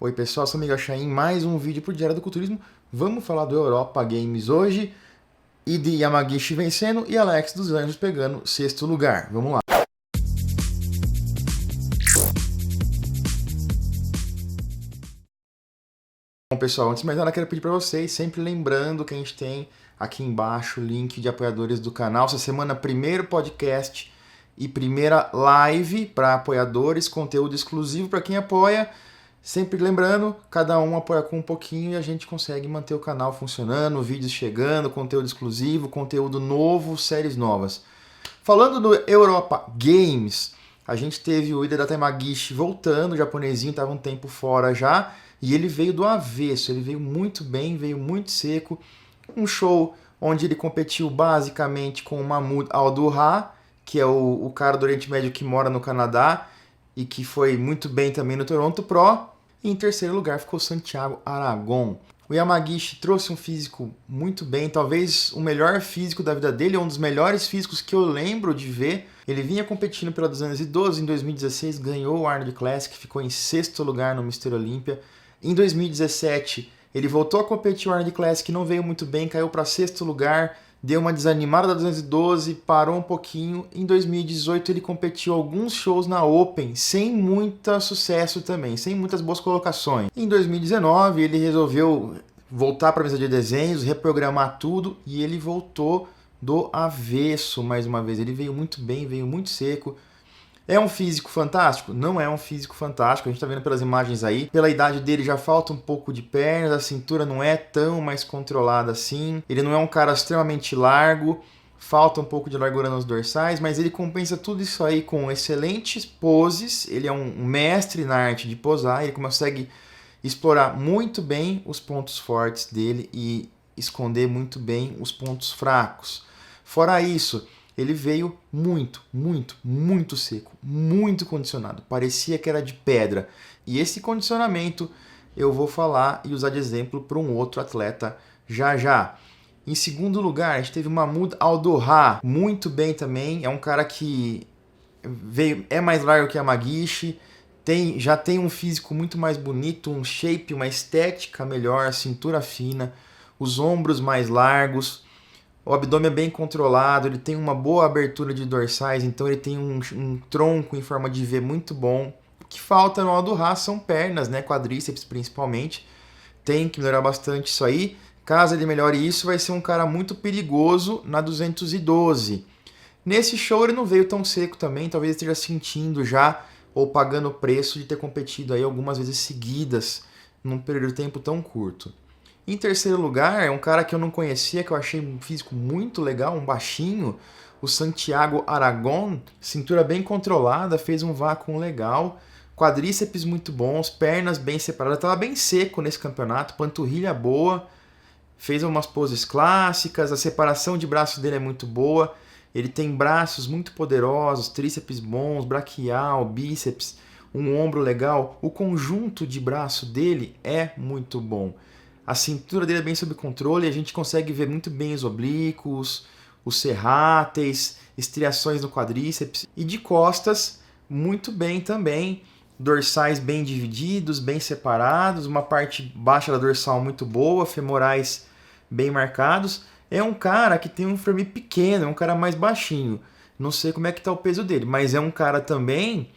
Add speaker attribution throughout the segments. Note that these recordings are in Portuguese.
Speaker 1: Oi pessoal, sou Miguel Chain, mais um vídeo pro Diário do Culturismo. Vamos falar do Europa Games hoje e de Yamagishi vencendo e Alex dos Anjos pegando sexto lugar. Vamos lá. Bom pessoal, antes de mais nada quero pedir para vocês, sempre lembrando que a gente tem aqui embaixo o link de apoiadores do canal. Essa semana primeiro podcast e primeira live para apoiadores, conteúdo exclusivo para quem apoia. Sempre lembrando, cada um apoia com um pouquinho e a gente consegue manter o canal funcionando, vídeos chegando, conteúdo exclusivo, conteúdo novo, séries novas. Falando do Europa Games, a gente teve o Hidetaka Yamagishi voltando, o japonesinho estava um tempo fora já, e ele veio do avesso, ele veio muito bem, veio muito seco. Um show onde ele competiu basicamente com o Mahmoud Al-Duha, que é o cara do Oriente Médio que mora no Canadá, e que foi muito bem também no Toronto Pro. E em terceiro lugar ficou Santiago Aragon. O Yamagishi trouxe um físico muito bem, talvez o melhor físico da vida dele, um dos melhores físicos que eu lembro de ver. Ele vinha competindo pela 212 em 2016, ganhou o Arnold Classic, ficou em sexto lugar no Mr. Olympia. Em 2017 ele voltou a competir o Arnold Classic, não veio muito bem, caiu para sexto lugar, deu uma desanimada da 212, parou um pouquinho. Em 2018 ele competiu alguns shows na Open, sem muito sucesso também, sem muitas boas colocações. Em 2019 ele resolveu voltar para a mesa de desenhos, reprogramar tudo e ele voltou do avesso mais uma vez. Ele veio muito bem, veio muito seco. É um físico fantástico? Não é um físico fantástico, a gente tá vendo pelas imagens aí. Pela idade dele já falta um pouco de pernas, a cintura não é tão mais controlada assim. Ele não é um cara extremamente largo, falta um pouco de largura nos dorsais, mas ele compensa tudo isso aí com excelentes poses. Ele é um mestre na arte de posar, ele consegue explorar muito bem os pontos fortes dele e esconder muito bem os pontos fracos. Fora isso, ele veio muito seco, muito condicionado. Parecia que era de pedra. E esse condicionamento eu vou falar e usar de exemplo para um outro atleta já já. Em segundo lugar, a gente teve o Mahmoud Al-Duha, muito bem também. É um cara que é mais largo que a Yamagishi, já tem um físico muito mais bonito, um shape, uma estética melhor, a cintura fina, os ombros mais largos. O abdômen é bem controlado, ele tem uma boa abertura de dorsais, então ele tem um tronco em forma de V muito bom. O que falta no Al-Duha são pernas, né? Quadríceps principalmente. Tem que melhorar bastante isso aí. Caso ele melhore isso, vai ser um cara muito perigoso na 212. Nesse show ele não veio tão seco também, talvez esteja sentindo já ou pagando o preço de ter competido aí algumas vezes seguidas num período de tempo tão curto. Em terceiro lugar, é um cara que eu não conhecia, que eu achei um físico muito legal, um baixinho, o Santiago Aragon, cintura bem controlada, fez um vácuo legal, quadríceps muito bons, pernas bem separadas, estava bem seco nesse campeonato, panturrilha boa, fez umas poses clássicas, a separação de braços dele é muito boa, ele tem braços muito poderosos, tríceps bons, braquial, bíceps, um ombro legal, o conjunto de braço dele é muito bom. A cintura dele é bem sob controle, a gente consegue ver muito bem os oblíquos, os serráteis, estriações no quadríceps. E de costas, muito bem também. Dorsais bem divididos, bem separados, uma parte baixa da dorsal muito boa, femorais bem marcados. É um cara que tem um frame pequeno, é um cara mais baixinho. Não sei como é que está o peso dele, mas é um cara também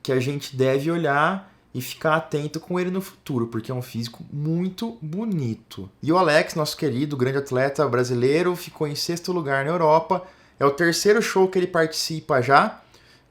Speaker 1: que a gente deve olhar e ficar atento com ele no futuro, porque é um físico muito bonito. E o Alex, nosso querido, grande atleta brasileiro, ficou em sexto lugar na Europa. É o terceiro show que ele participa já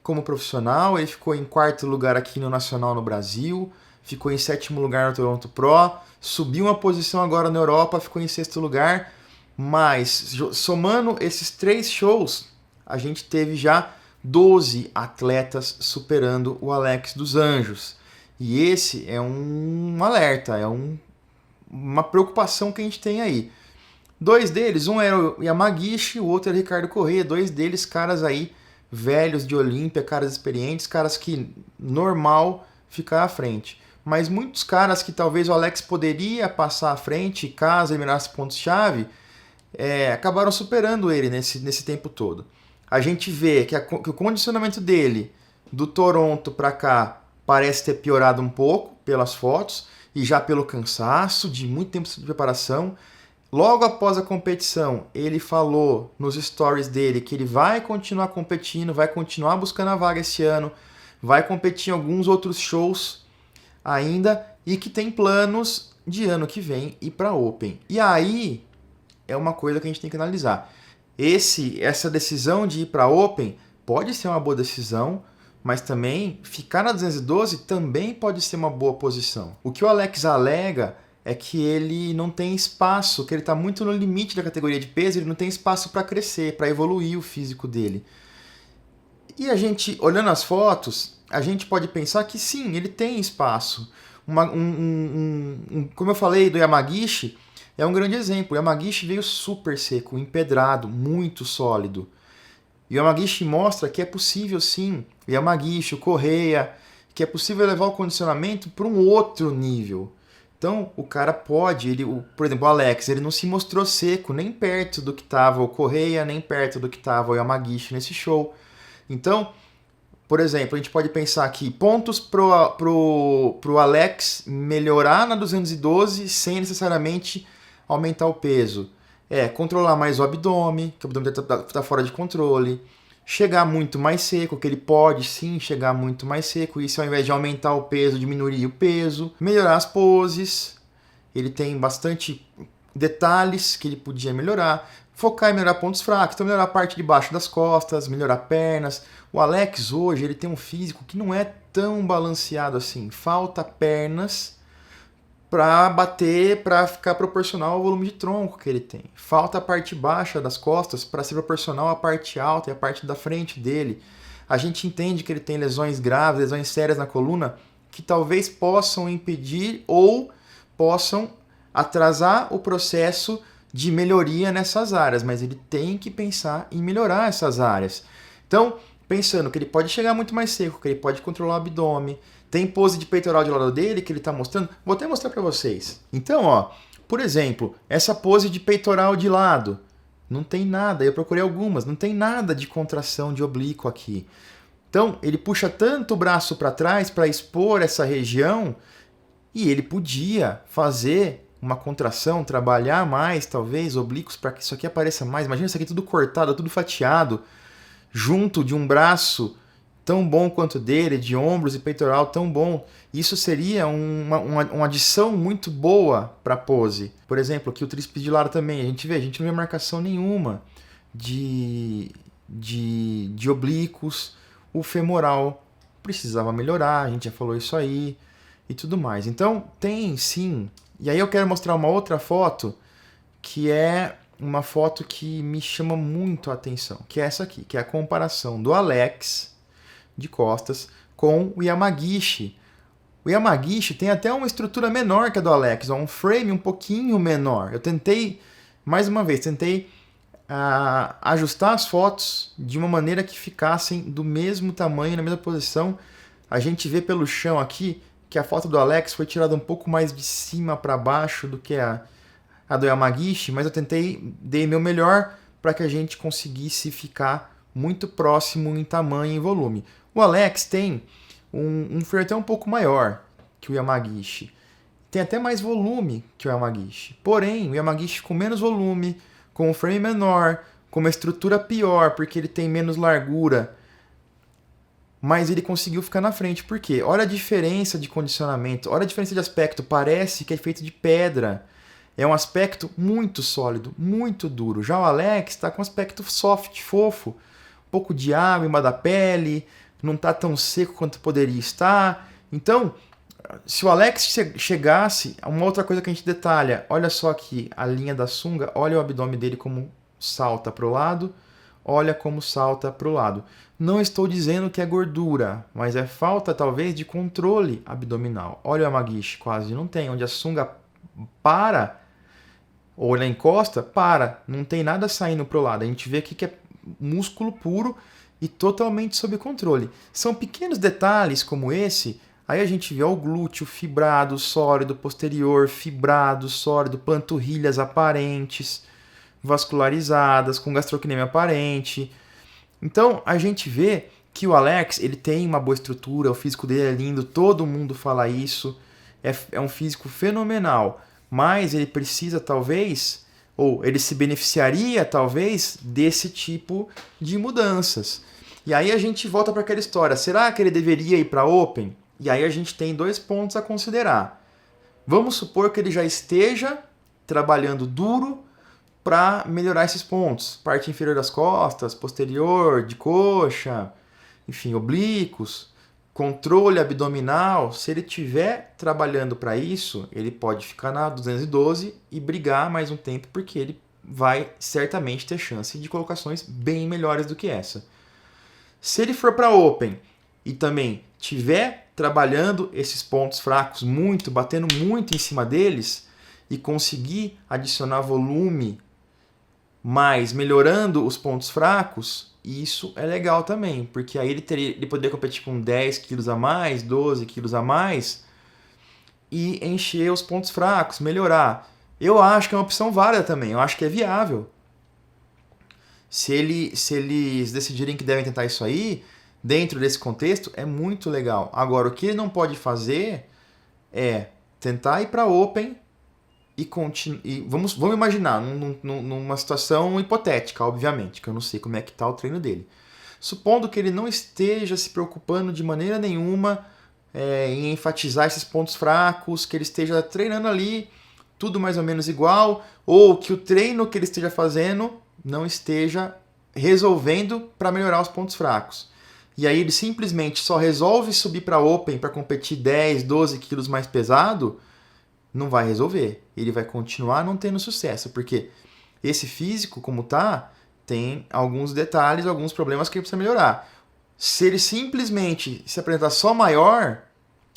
Speaker 1: como profissional. Ele ficou em quarto lugar aqui no Nacional no Brasil, ficou em sétimo lugar no Toronto Pro, subiu uma posição agora na Europa, ficou em sexto lugar. Mas, somando esses 3 shows, a gente teve já 12 atletas superando o Alex dos Anjos. E esse é um alerta, é uma preocupação que a gente tem aí. 2 deles, um era o Yamagishi, o outro era o Ricardo Corrêa. 2 deles, caras aí velhos de Olímpia, caras experientes, caras que normal ficar à frente. Mas muitos caras que talvez o Alex poderia passar à frente, caso ele mirasse pontos-chave, acabaram superando ele nesse tempo todo. A gente vê que o condicionamento dele, do Toronto para cá, parece ter piorado um pouco pelas fotos. e já pelo cansaço de muito tempo de preparação. Logo após a competição, ele falou nos stories dele que ele vai continuar competindo, vai continuar buscando a vaga esse ano, vai competir em alguns outros shows ainda e que tem planos de ano que vem ir para Open. E aí é uma coisa que a gente tem que analisar. Essa decisão de ir para Open pode ser uma boa decisão, mas também ficar na 212 também pode ser uma boa posição. O que o Alex alega é que ele não tem espaço, que ele está muito no limite da categoria de peso, ele não tem espaço para crescer, para evoluir o físico dele. E a gente, olhando as fotos, a gente pode pensar que sim, ele tem espaço. Como eu falei do Yamagishi, é um grande exemplo. O Yamagishi veio super seco, empedrado, muito sólido. E o Yamagishi mostra que é possível sim, o Yamagishi, o Correia, que é possível levar o condicionamento para um outro nível. Então, o cara pode, por exemplo, o Alex, ele não se mostrou seco nem perto do que estava o Correia, nem perto do que estava o Yamagishi nesse show. Então, por exemplo, a gente pode pensar aqui, pontos pro Alex melhorar na 212 sem necessariamente aumentar o peso. Controlar mais o abdômen, que o abdômen está fora de controle. Chegar muito mais seco, que ele pode sim chegar muito mais seco. Isso ao invés de aumentar o peso, diminuir o peso. Melhorar as poses. Ele tem bastante detalhes que ele podia melhorar. Focar em melhorar pontos fracos, então melhorar a parte de baixo das costas, melhorar pernas. O Alex hoje ele tem um físico que não é tão balanceado assim. Falta pernas para bater, para ficar proporcional ao volume de tronco que ele tem. Falta a parte baixa das costas para ser proporcional à parte alta e à parte da frente dele. A gente entende que ele tem lesões graves, lesões sérias na coluna, que talvez possam impedir ou possam atrasar o processo de melhoria nessas áreas, mas ele tem que pensar em melhorar essas áreas. Então, pensando que ele pode chegar muito mais seco, que ele pode controlar o abdômen, tem pose de peitoral de lado dele que ele está mostrando. Vou até mostrar para vocês. Então, ó, por exemplo, essa pose de peitoral de lado. Não tem nada. Eu procurei algumas. Não tem nada de contração de oblíquo aqui. Então, ele puxa tanto o braço para trás para expor essa região e ele podia fazer uma contração, trabalhar mais, talvez, oblíquos para que isso aqui apareça mais. Imagina isso aqui tudo cortado, tudo fatiado, junto de um braço tão bom quanto dele, de ombros e peitoral tão bom. Isso seria uma adição muito boa para a pose. Por exemplo, aqui o tríceps de lado também. A gente não vê marcação nenhuma de oblíquos. O femoral precisava melhorar, a gente já falou isso aí e tudo mais. Então, tem sim. E aí eu quero mostrar uma outra foto, que é uma foto que me chama muito a atenção, que é essa aqui, que é a comparação do Alex de costas com o Yamagishi. O Yamagishi tem até uma estrutura menor que a do Alex, um frame um pouquinho menor. Eu tentei, mais uma vez, ajustar as fotos de uma maneira que ficassem do mesmo tamanho, na mesma posição. A gente vê pelo chão aqui que a foto do Alex foi tirada um pouco mais de cima para baixo do que a do Yamagishi, mas eu dei meu melhor para que a gente conseguisse ficar muito próximo em tamanho e volume. O Alex tem um frame até um pouco maior que o Yamagishi. Tem até mais volume que o Yamagishi. Porém, o Yamagishi com menos volume, com um frame menor, com uma estrutura pior, porque ele tem menos largura, mas ele conseguiu ficar na frente. Por quê? Olha a diferença de condicionamento, olha a diferença de aspecto. Parece que é feito de pedra. É um aspecto muito sólido, muito duro. Já o Alex está com um aspecto soft, fofo. Um pouco de água em cima da pele, não está tão seco quanto poderia estar. Então, se o Alex chegasse, uma outra coisa que a gente detalha, olha só aqui a linha da sunga, olha o abdômen dele como salta para o lado, olha como salta para o lado. Não estou dizendo que é gordura, mas é falta talvez de controle abdominal. Olha o Yamagishi, quase não tem, onde a sunga para, ou ela encosta, não tem nada saindo para o lado. A gente vê aqui que é músculo puro e totalmente sob controle. São pequenos detalhes como esse. Aí a gente vê o glúteo fibrado, sólido, posterior fibrado, sólido, panturrilhas aparentes, vascularizadas, com gastrocnêmia aparente. Então a gente vê que o Alex ele tem uma boa estrutura, o físico dele é lindo, todo mundo fala isso. é um físico fenomenal, mas ele precisa talvez, ou ele se beneficiaria talvez desse tipo de mudanças. E aí a gente volta para aquela história, será que ele deveria ir para Open? E aí a gente tem 2 pontos a considerar. Vamos supor que ele já esteja trabalhando duro para melhorar esses pontos. Parte inferior das costas, posterior, de coxa, enfim, oblíquos, controle abdominal. Se ele estiver trabalhando para isso, ele pode ficar na 212 e brigar mais um tempo, porque ele vai certamente ter chance de colocações bem melhores do que essa. Se ele for para Open e também tiver trabalhando esses pontos fracos muito, batendo muito em cima deles e conseguir adicionar volume mais melhorando os pontos fracos, isso é legal também, porque aí ele poderia competir com 10 quilos a mais, 12 quilos a mais e encher os pontos fracos, melhorar. Eu acho que é uma opção válida também, eu acho que é viável. Se eles decidirem que devem tentar isso aí, dentro desse contexto, é muito legal. Agora, o que ele não pode fazer é tentar ir para Open e vamos imaginar, numa situação hipotética, obviamente, que eu não sei como é que está o treino dele. Supondo que ele não esteja se preocupando de maneira nenhuma em enfatizar esses pontos fracos, que ele esteja treinando ali tudo mais ou menos igual, ou que o treino que ele esteja fazendo não esteja resolvendo para melhorar os pontos fracos. E aí ele simplesmente só resolve subir para Open para competir 10, 12 quilos mais pesado, não vai resolver. Ele vai continuar não tendo sucesso, porque esse físico, como tá, tem alguns detalhes, alguns problemas que ele precisa melhorar. Se ele simplesmente se apresentar só maior,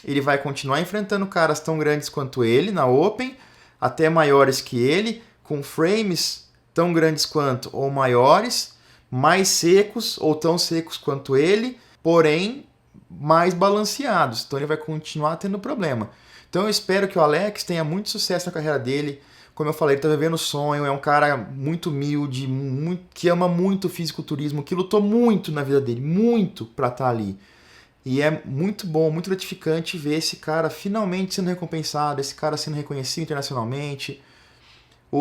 Speaker 1: ele vai continuar enfrentando caras tão grandes quanto ele na Open, até maiores que ele, com frames tão grandes quanto ou maiores, mais secos ou tão secos quanto ele, porém mais balanceados. Então ele vai continuar tendo problema. Então eu espero que o Alex tenha muito sucesso na carreira dele. Como eu falei, ele está vivendo o sonho, é um cara muito humilde, que ama muito o fisiculturismo, que lutou muito na vida dele, muito para estar ali. E é muito bom, muito gratificante ver esse cara finalmente sendo recompensado, esse cara sendo reconhecido internacionalmente.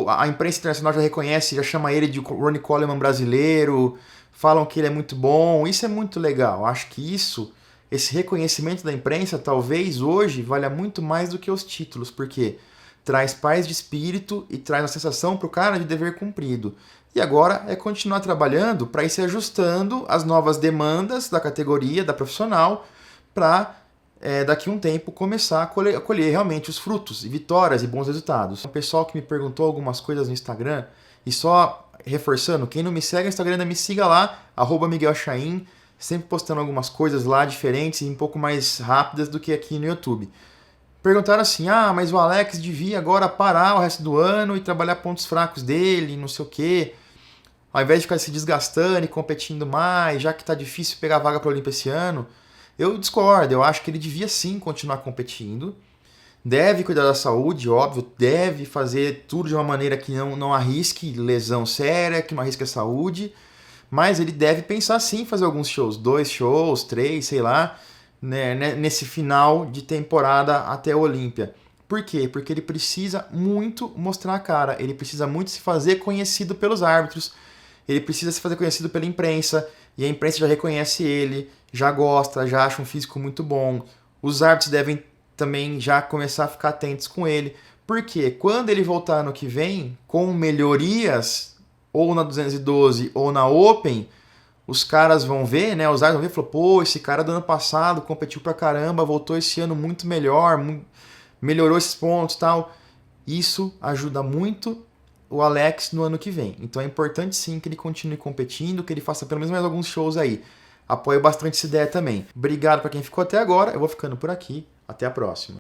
Speaker 1: A imprensa internacional já reconhece, já chama ele de Ronnie Coleman brasileiro, falam que ele é muito bom, isso é muito legal. Acho que esse reconhecimento da imprensa, talvez hoje valha muito mais do que os títulos, porque traz paz de espírito e traz uma sensação para o cara de dever cumprido. E agora é continuar trabalhando para ir se ajustando às novas demandas da categoria, da profissional, para daqui a um tempo começar a colher realmente os frutos e vitórias e bons resultados. O pessoal que me perguntou algumas coisas no Instagram, e só reforçando, quem não me segue no Instagram ainda me siga lá, @MiguelChain, sempre postando algumas coisas lá diferentes e um pouco mais rápidas do que aqui no YouTube. Perguntaram assim, mas o Alex devia agora parar o resto do ano e trabalhar pontos fracos dele, não sei o quê, ao invés de ficar se desgastando e competindo mais, já que tá difícil pegar vaga para a Olimpíada esse ano. Eu discordo, eu acho que ele devia sim continuar competindo, deve cuidar da saúde, óbvio, deve fazer tudo de uma maneira que não arrisque lesão séria, que não arrisque a saúde, mas ele deve pensar sim em fazer alguns shows, 2 shows, 3, sei lá, né, nesse final de temporada até a Olímpia. Por quê? Porque ele precisa muito mostrar a cara, ele precisa muito se fazer conhecido pelos árbitros, ele precisa se fazer conhecido pela imprensa, e a imprensa já reconhece ele, já gosta, já acha um físico muito bom. Os árbitros devem também já começar a ficar atentos com ele, porque quando ele voltar ano que vem, com melhorias, ou na 212 ou na Open, os caras vão ver, né? Os árbitros vão ver e falar, pô, esse cara do ano passado competiu pra caramba, voltou esse ano muito melhor, melhorou esses pontos e tal. Isso ajuda muito o Alex no ano que vem. Então é importante sim que ele continue competindo, que ele faça pelo menos mais alguns shows aí. Apoio bastante essa ideia também. Obrigado para quem ficou até agora. Eu vou ficando por aqui. Até a próxima.